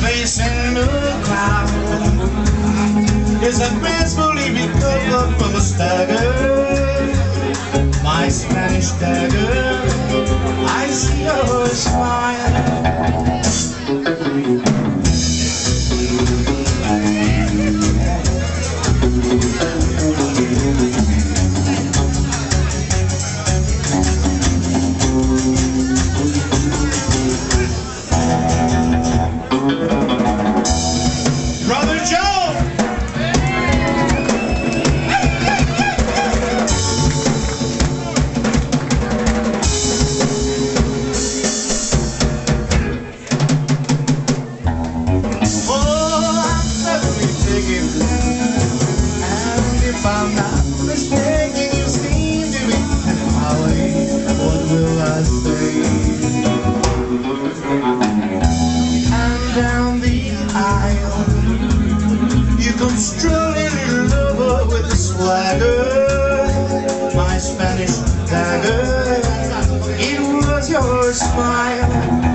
face in the cloud is a gracefully recovered from a stagger. My Spanish dagger, I see her smile. And if I'm not mistaken, you seem to be Holly. What will I say? And down the aisle, you come strolling in love with a swagger. My Spanish dagger, it was your smile.